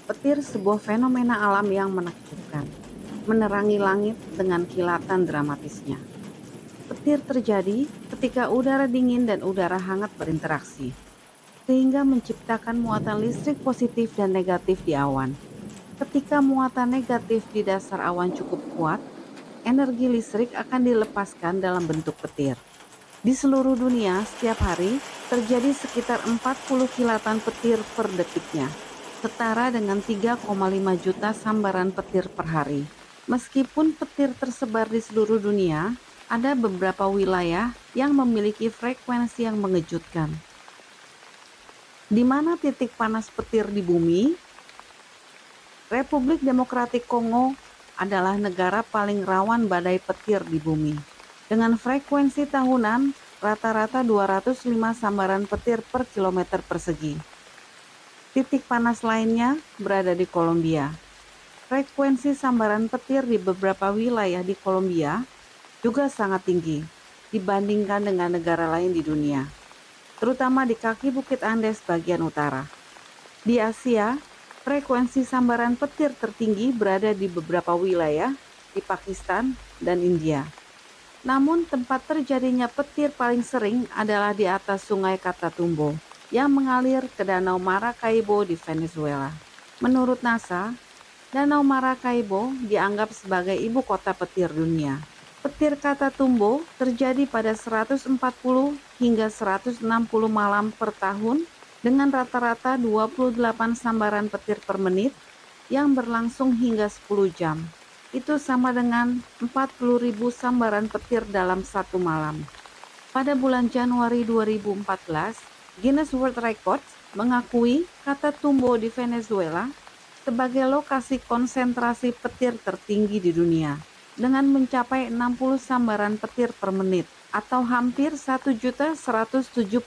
Petir sebuah fenomena alam yang menakjubkan, menerangi langit dengan kilatan dramatisnya. Petir terjadi ketika udara dingin dan udara hangat berinteraksi, sehingga menciptakan muatan listrik positif dan negatif di awan. Ketika muatan negatif di dasar awan cukup kuat, energi listrik akan dilepaskan dalam bentuk petir. Di seluruh dunia, setiap hari terjadi sekitar 40 kilatan petir per detiknya, setara dengan 3,5 juta sambaran petir per hari. Meskipun petir tersebar di seluruh dunia, ada beberapa wilayah yang memiliki frekuensi yang mengejutkan. Di mana titik panas petir di bumi? Republik Demokratik Kongo adalah negara paling rawan badai petir di bumi. Dengan frekuensi tahunan rata-rata 205 sambaran petir per kilometer persegi. Titik panas lainnya berada di Kolombia. Frekuensi sambaran petir di beberapa wilayah di Kolombia juga sangat tinggi dibandingkan dengan negara lain di dunia, terutama di kaki Bukit Andes bagian utara. Di Asia, frekuensi sambaran petir tertinggi berada di beberapa wilayah di Pakistan dan India. Namun tempat terjadinya petir paling sering adalah di atas Sungai Catatumbo yang mengalir ke Danau Maracaibo di Venezuela. Menurut NASA, Danau Maracaibo dianggap sebagai ibu kota petir dunia. Petir Catatumbo terjadi pada 140 hingga 160 malam per tahun dengan rata-rata 28 sambaran petir per menit yang berlangsung hingga 10 jam. Itu sama dengan 40.000 sambaran petir dalam satu malam. Pada bulan Januari 2014, Guinness World Records mengakui Catatumbo di Venezuela sebagai lokasi konsentrasi petir tertinggi di dunia dengan mencapai 60 sambaran petir per menit atau hampir 1.176.000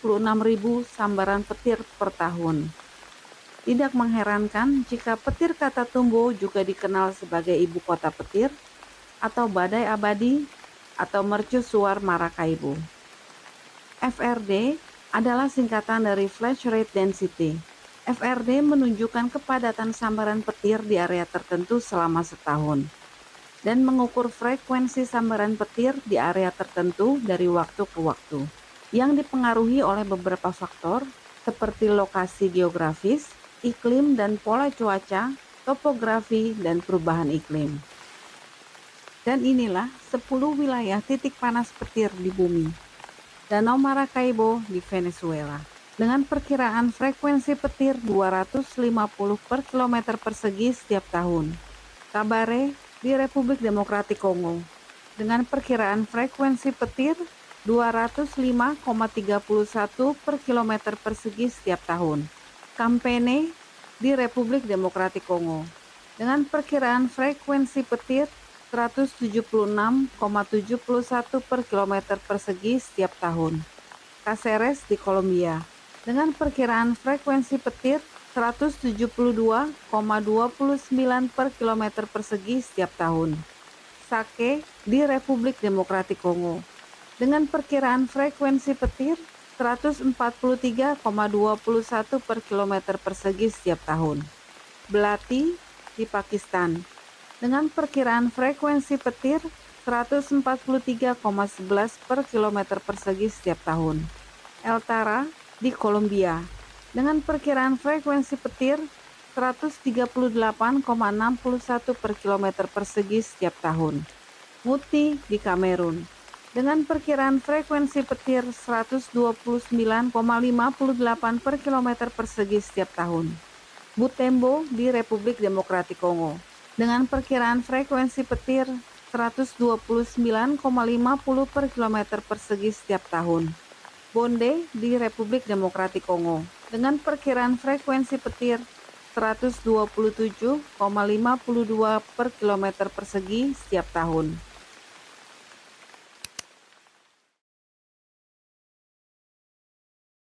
sambaran petir per tahun. Tidak mengherankan jika petir Catatumbo juga dikenal sebagai ibu kota petir atau badai abadi atau mercusuar Maracaibo. FRD adalah singkatan dari Flash Rate Density. FRD menunjukkan kepadatan sambaran petir di area tertentu selama setahun dan mengukur frekuensi sambaran petir di area tertentu dari waktu ke waktu yang dipengaruhi oleh beberapa faktor seperti lokasi geografis, iklim dan pola cuaca, topografi, dan perubahan iklim. Dan inilah 10 wilayah titik panas petir di bumi. Danau Maracaibo di Venezuela, dengan perkiraan frekuensi petir 250 per kilometer persegi setiap tahun. Kabare di Republik Demokratik Kongo, dengan perkiraan frekuensi petir 205,31 per kilometer persegi setiap tahun. Kampene di Republik Demokratik Kongo, dengan perkiraan frekuensi petir 176,71 per kilometer persegi setiap tahun. Caceres di Kolombia, dengan perkiraan frekuensi petir 172,29 per kilometer persegi setiap tahun. Sake di Republik Demokratik Kongo, dengan perkiraan frekuensi petir 143,21 per kilometer persegi setiap tahun. Belati di Pakistan, dengan perkiraan frekuensi petir 143,11 per kilometer persegi setiap tahun. El Tara di Kolombia, dengan perkiraan frekuensi petir 138,61 per kilometer persegi setiap tahun. Muti di Kamerun, dengan perkiraan frekuensi petir 129,58 per kilometer persegi setiap tahun. Butembo di Republik Demokratik Kongo, dengan perkiraan frekuensi petir 129,50 per kilometer persegi setiap tahun. Bonde di Republik Demokratik Kongo, dengan perkiraan frekuensi petir 127,52 per kilometer persegi setiap tahun.